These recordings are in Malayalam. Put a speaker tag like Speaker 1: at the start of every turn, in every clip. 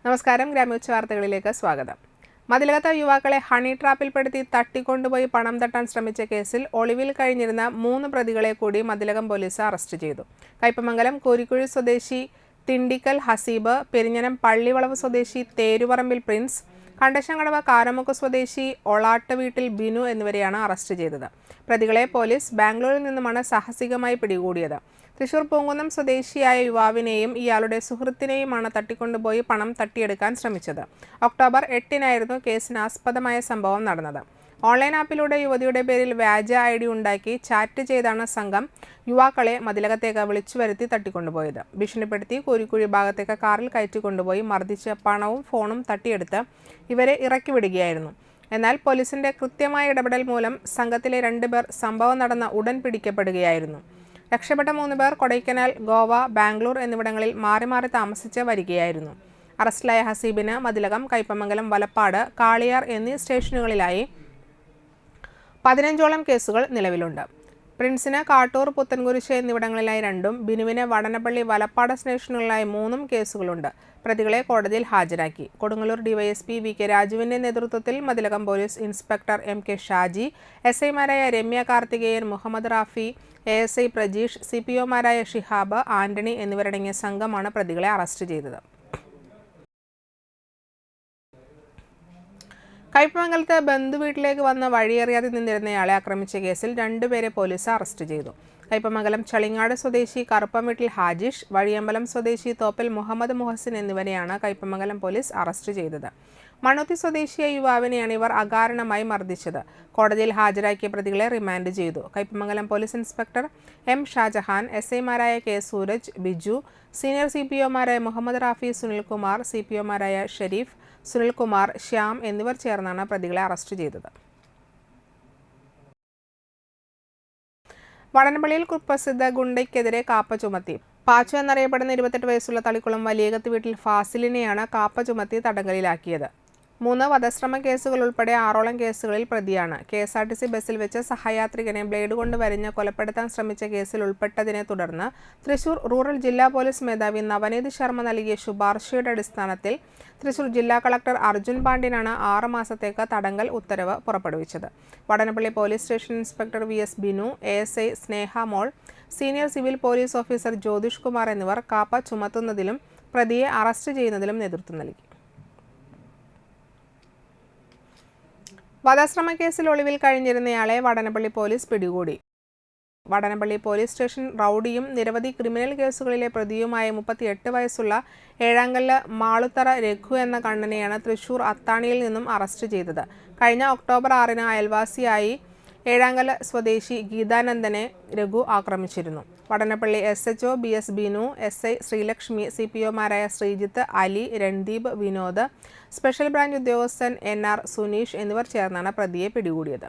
Speaker 1: നമസ്കാരം, ഗ്രാമോച്ച വാർത്തകളിലേക്ക് സ്വാഗതം. മതിലകത്ത യുവാക്കളെ ഹണി ട്രാപ്പിൽപ്പെടുത്തി തട്ടിക്കൊണ്ടുപോയി പണം തട്ടാൻ ശ്രമിച്ച കേസിൽ ഒളിവിൽ കഴിഞ്ഞിരുന്ന 3 പ്രതികളെ കൂടി മതിലകം പോലീസ് അറസ്റ്റ് ചെയ്തു. കയ്പമംഗലം കോരിക്കുഴി സ്വദേശി തിണ്ടിക്കൽ ഹസീബ്, പെരിഞ്ഞനം പള്ളിവളവ് സ്വദേശി തേരുപറമ്പിൽ പ്രിൻസ്, കണ്ടശങ്കടവ് കാരമുക്ക് സ്വദേശി ഒളാട്ട് വീട്ടിൽ ബിനു എന്നിവരെയാണ് അറസ്റ്റ് ചെയ്തത്. പ്രതികളെ പോലീസ് ബാംഗ്ലൂരിൽ നിന്നുമാണ് സാഹസികമായി പിടികൂടിയത്. തൃശൂർ പൂങ്കുന്നം സ്വദേശിയായ യുവാവിനെയും ഇയാളുടെ സുഹൃത്തിനെയുമാണ് തട്ടിക്കൊണ്ടുപോയി പണം തട്ടിയെടുക്കാൻ ശ്രമിച്ചത്. ഒക്ടോബർ 8-നായിരുന്നു കേസിനാസ്പദമായ സംഭവം നടന്നത്. ഓൺലൈൻ ആപ്പിലൂടെ യുവതിയുടെ പേരിൽ വ്യാജ ID ഉണ്ടാക്കി ചാറ്റ് ചെയ്താണ് സംഘം യുവാക്കളെ മതിലകത്തേക്ക് വിളിച്ചു വരുത്തി തട്ടിക്കൊണ്ടുപോയത്. ഭീഷണിപ്പെടുത്തി കോരിക്കുഴി ഭാഗത്തേക്ക് കാറിൽ കയറ്റിക്കൊണ്ടുപോയി മർദ്ദിച്ച് പണവും ഫോണും തട്ടിയെടുത്ത് ഇവരെ ഇറക്കി വിടുകയായിരുന്നു. എന്നാൽ പോലീസിന്റെ കൃത്യമായ ഇടപെടൽ മൂലം സംഘത്തിലെ 2 പേർ സംഭവം നടന്ന ഉടൻ പിടിക്കപ്പെടുകയായിരുന്നു. രക്ഷപ്പെട്ട 3 പേർ കൊടൈക്കനാൽ, ഗോവ, ബാംഗ്ലൂർ എന്നിവിടങ്ങളിൽ മാറി മാറി താമസിച്ച് വരികയായിരുന്നു. അറസ്റ്റിലായ ഹസീബിന് മതിലകം, കയ്പമംഗലം, വലപ്പാട്, കാളിയാർ എന്നീ സ്റ്റേഷനുകളിലായി 15ഓളം കേസുകൾ നിലവിലുണ്ട്. പ്രിൻസിന് കാട്ടൂർ, പുത്തൻകുരിശ് എന്നിവിടങ്ങളിലായി 2ഉം ബിനുവിന് വടനപ്പള്ളി, വലപ്പാട് സ്റ്റേഷനുകളിലായി 3ഉം കേസുകളുണ്ട്. പ്രതികളെ കോടതിയിൽ ഹാജരാക്കി. കൊടുങ്ങല്ലൂർ DYSP VK രാജുവിന്റെ നേതൃത്വത്തിൽ Mathilakam police inspector MK Shaji, SI-മാരായ രമ്യ കാർത്തികേയൻ, മുഹമ്മദ് റാഫി, ASI പ്രജീഷ്, CPO-മാരായ ഷിഹാബ്, ആന്റണി എന്നിവരടങ്ങിയ സംഘമാണ് പ്രതികളെ അറസ്റ്റ് ചെയ്തത്. കയ്പമംഗലത്ത് ബന്ധുവീട്ടിലേക്ക് വന്ന് വഴിയറിയാതെ നിന്നിരുന്നയാളെ ആക്രമിച്ച കേസിൽ 2 പേരെ പോലീസ് അറസ്റ്റ് ചെയ്തു. കയ്പമംഗലം ചളിങ്ങാട് സ്വദേശി കറുപ്പം വീട്ടിൽ ഹാജിഷ്, വഴിയമ്പലം സ്വദേശി തോപ്പൽ മുഹമ്മദ് മുഹസിൻ എന്നിവരെയാണ് കയ്പമംഗലം പോലീസ് അറസ്റ്റ് ചെയ്തത്. മണ്ണുത്തി സ്വദേശിയായ യുവാവിനെയാണ് ഇവർ അകാരണമായി മർദ്ദിച്ചത്. കോടതിയിൽ ഹാജരാക്കിയ പ്രതികളെ റിമാൻഡ് ചെയ്തു. Kaipamangalam police inspector M Shajahan, SI-മാരായ K സൂരജ്, ബിജു, സീനിയർ CPO-മാരായ മുഹമ്മദ് റാഫി, സുനിൽകുമാർ, CPO-മാരായ ഷെരീഫ്, സുനിൽകുമാർ, ശ്യാം എന്നിവർ ചേർന്നാണ് പ്രതികളെ അറസ്റ്റ് ചെയ്തത്. വടനപ്പള്ളിയിൽ കുപ്രസിദ്ധ ഗുണ്ടയ്ക്കെതിരെ കാപ്പ ചുമത്തി. പാച്ചു എന്നറിയപ്പെടുന്ന 28 വയസ്സുള്ള തളിക്കുളം വലിയകത്ത് വീട്ടിൽ ഫാസിലിനെയാണ് കാപ്പ ചുമത്തി തടങ്കലിലാക്കിയത്. 3 വധശ്രമ കേസുകൾ ഉൾപ്പെടെ 6ഓളം കേസുകളിൽ പ്രതിയാണ്. KSRTC ബസ്സിൽ വെച്ച് സഹയാത്രികനെ ബ്ലേഡ് കൊണ്ട് വരിഞ്ഞ് കൊലപ്പെടുത്താൻ ശ്രമിച്ച കേസിൽ ഉൾപ്പെട്ടതിനെ തുടർന്ന് തൃശൂർ റൂറൽ ജില്ലാ പോലീസ് മേധാവി നവനീത് ശർമ്മ നൽകിയ ശുപാർശയുടെ അടിസ്ഥാനത്തിൽ തൃശൂർ ജില്ലാ കളക്ടർ അർജുൻ പാണ്ഡ്യനാണ് 6 മാസത്തേക്ക് തടങ്കൽ ഉത്തരവ് പുറപ്പെടുവിച്ചത്. Vadanappally police station inspector VS Binu, ASI Sneha Mol, senior civil police officer Jyothish Kumar എന്നിവർ കാപ്പ ചുമത്തുന്നതിലും പ്രതിയെ അറസ്റ്റ് ചെയ്യുന്നതിലും നേതൃത്വം നൽകി. വധശ്രമ കേസിൽ ഒളിവിൽ കഴിഞ്ഞിരുന്നയാളെ വടനപ്പള്ളി പോലീസ് പിടികൂടി. വടനപ്പള്ളി പോലീസ് സ്റ്റേഷൻ റൌഡിയും നിരവധി ക്രിമിനൽ കേസുകളിലെ പ്രതിയുമായ 38 വയസ്സുള്ള ഏഴാങ്കല്ല് മാളുത്തറ രഘു എന്ന കണ്ണനെയാണ് തൃശൂർ അത്താണിയിൽ നിന്നും അറസ്റ്റ് ചെയ്തത്. കഴിഞ്ഞ ഒക്ടോബർ 6-ന് അയൽവാസിയായി ഏഴാങ്കല്ല് സ്വദേശി ഗീതാനന്ദനെ രഘു ആക്രമിച്ചിരുന്നു. Vadanappally SHO BS Binu, SI Sreelakshmi, CPO-മാരായ ശ്രീജിത്ത്, അലി, രൺദീപ്, വിനോദ്, സ്പെഷ്യൽ ബ്രാഞ്ച് ഉദ്യോഗസ്ഥൻ NR സുനീഷ് എന്നിവർ ചേർന്നാണ് പ്രതിയെ പിടികൂടിയത്.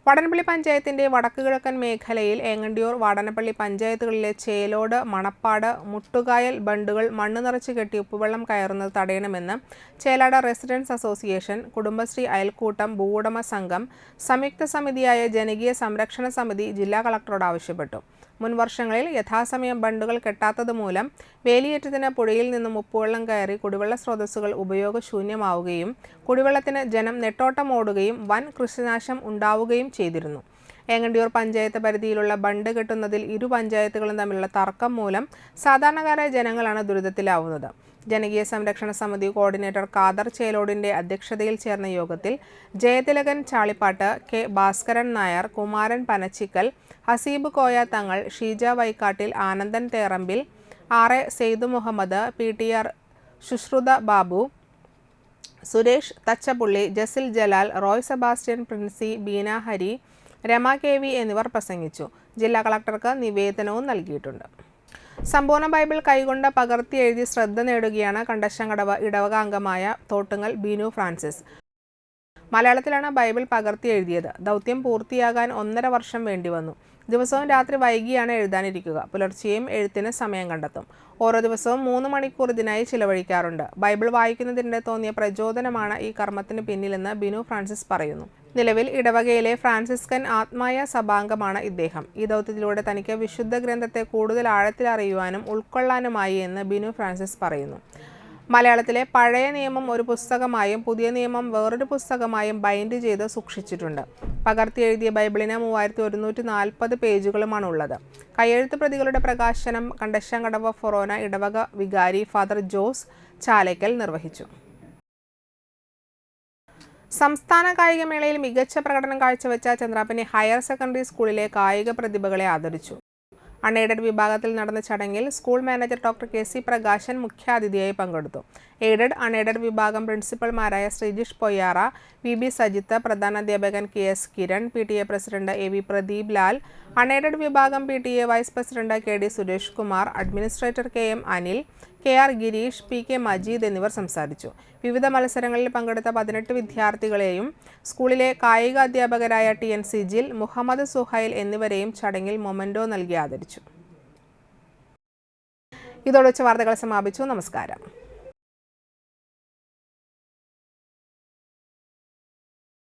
Speaker 1: വടനപ്പള്ളി പഞ്ചായത്തിന്റെ വടക്ക് കിഴക്കൻ മേഖലയിൽ ഏങ്ങണ്ടിയൂർ, വാടനപ്പള്ളി പഞ്ചായത്തുകളിലെ ചേലോട്, മണപ്പാട്, മുട്ടുകായൽ ബണ്ടുകൾ മണ്ണ് നിറച്ച് കെട്ടി ഉപ്പുവെള്ളം കയറുന്നത് തടയണമെന്ന് ചേലാട് റെസിഡൻസ് അസോസിയേഷൻ, കുടുംബശ്രീ അയൽക്കൂട്ടം, ഭൂവുടമ സംഘം, സംയുക്ത സമിതിയായ ജനകീയ സംരക്ഷണ സമിതി ജില്ലാ കളക്ടറോട് ആവശ്യപ്പെട്ടു. മുൻ വർഷങ്ങളിൽ യഥാസമയം ബണ്ടുകൾ കെട്ടാത്തതുമൂലം വേലിയേറ്റത്തിന് പുഴയിൽ നിന്നും ഉപ്പുവെള്ളം കയറി കുടിവെള്ള സ്രോതസ്സുകൾ ഉപയോഗശൂന്യമാവുകയും കുടിവെള്ളത്തിന് ജനം നെട്ടോട്ടമോടുകയും വൻ കൃഷിനാശം ഉണ്ടാവുകയും ചെയ്തിരുന്നു. ഏങ്ങണ്ടിയൂർ പഞ്ചായത്ത് പരിധിയിലുള്ള ബണ്ട് കെട്ടുന്നതിൽ 2 പഞ്ചായത്തുകളും തമ്മിലുള്ള തർക്കം മൂലം സാധാരണക്കാരായ ജനങ്ങളാണ് ദുരിതത്തിലാവുന്നത്. ജനകീയ സംരക്ഷണ സമിതി കോർഡിനേറ്റർ ഖാദർ ചേലോടിന്റെ അധ്യക്ഷതയിൽ ചേർന്ന യോഗത്തിൽ Jayathilakan Chalippattu, K Bhaskaran Nair, Kumaran Panachickal, Haseeb Koya Thangal, Sheeja Vaikkattil, Anandan Therambil, RA Syed Muhammad, PTR Sushrutha Babu, Suresh Thachappully, Jasil Jalal, Roy Sebastian, Princy, Beena Hari, Rama KV എന്നിവർ പ്രസംഗിച്ചു. ജില്ലാ കളക്ടർക്ക് നിവേദനവും നൽകിയിട്ടുണ്ട്. സമ്പൂർണ്ണ ബൈബിൾ കൈകൊണ്ട് പകർത്തി എഴുതി ശ്രദ്ധ നേടുകയാണ് കണ്ടശങ്കടവ് ഇടവക അംഗമായ തോട്ടുങ്ങൽ ബിനു ഫ്രാൻസിസ്. മലയാളത്തിലാണ് ബൈബിൾ പകർത്തി എഴുതിയത്. ദൗത്യം പൂർത്തിയാകാൻ 1.5 വർഷം വേണ്ടിവന്നു. ദിവസവും രാത്രി വൈകിയാണ് എഴുതാനിരിക്കുക. പുലർച്ചെയും എഴുത്തിന് സമയം കണ്ടെത്തും. ഓരോ ദിവസവും 3 മണിക്കൂർ ഇതിനായി ചിലവഴിക്കാറുണ്ട്. ബൈബിൾ വായിക്കുന്നതിനിടെ തോന്നിയ പ്രചോദനമാണ് ഈ കർമ്മത്തിന് പിന്നിലെന്ന് ബിനു ഫ്രാൻസിസ് പറയുന്നു. നിലവിൽ ഇടവകയിലെ ഫ്രാൻസിസ്കൻ ആത്മായ സഭാംഗമാണ് ഇദ്ദേഹം. ഈ ദൗത്യത്തിലൂടെ തനിക്ക് വിശുദ്ധ ഗ്രന്ഥത്തെ കൂടുതൽ ആഴത്തിൽ അറിയുവാനും ഉൾക്കൊള്ളാനുമായി എന്ന് ബിനു ഫ്രാൻസിസ് പറയുന്നു. മലയാളത്തിലെ പഴയ നിയമം ഒരു പുസ്തകമായും പുതിയ നിയമം വേറൊരു പുസ്തകമായും ബൈൻഡ് ചെയ്ത് സൂക്ഷിച്ചിട്ടുണ്ട്. പകർത്തി എഴുതിയ ബൈബിളിന് 3140 പേജുകളുമാണ് ഉള്ളത്. കയ്യെഴുത്ത് പ്രതികളുടെ പ്രകാശനം കണ്ടശങ്കടവ് ഫൊറോന ഇടവക വികാരി ഫാദർ ജോസ് ചാലയ്ക്കൽ നിർവഹിച്ചു. സംസ്ഥാന കായികമേളയിൽ മികച്ച പ്രകടനം കാഴ്ചവെച്ച ചന്ദ്രാപ്പനി ഹയർ സെക്കൻഡറി സ്കൂളിലെ കായിക പ്രതിഭകളെ ആദരിച്ചു. അൺഎയ്ഡഡ് വിഭാഗത്തിൽ നടന്ന ചടങ്ങിൽ school manager doctor K C Prakashan മുഖ്യാതിഥിയായി പങ്കെടുത്തു. എയ്ഡഡ് അൺഎയ്ഡഡ് വിഭാഗം പ്രിൻസിപ്പൽമാരായ ശ്രീജിഷ് പൊയ്യാറ, വി ബി സജിത്ത്, പ്രധാനാധ്യാപകൻ K S Kiran, PTA president A V Pradeep Lal, unaided വിഭാഗം PTA vice president K D Suresh Kumar, administrator K M Anil, K R Gireesh, P K Majeed എന്നിവർ സംസാരിച്ചു. വിവിധ മത്സരങ്ങളിൽ പങ്കെടുത്ത 18 വിദ്യാർത്ഥികളെയും സ്കൂളിലെ കായിക അധ്യാപകരായ TN സിജിൽ, മുഹമ്മദ് സുഹൈൽ എന്നിവരെയും ചടങ്ങിൽ മൊമെന്റോ നൽകി ആദരിച്ചു. ഇതോടെ വാർത്തകൾ സമാപിച്ചു. നമസ്കാരം.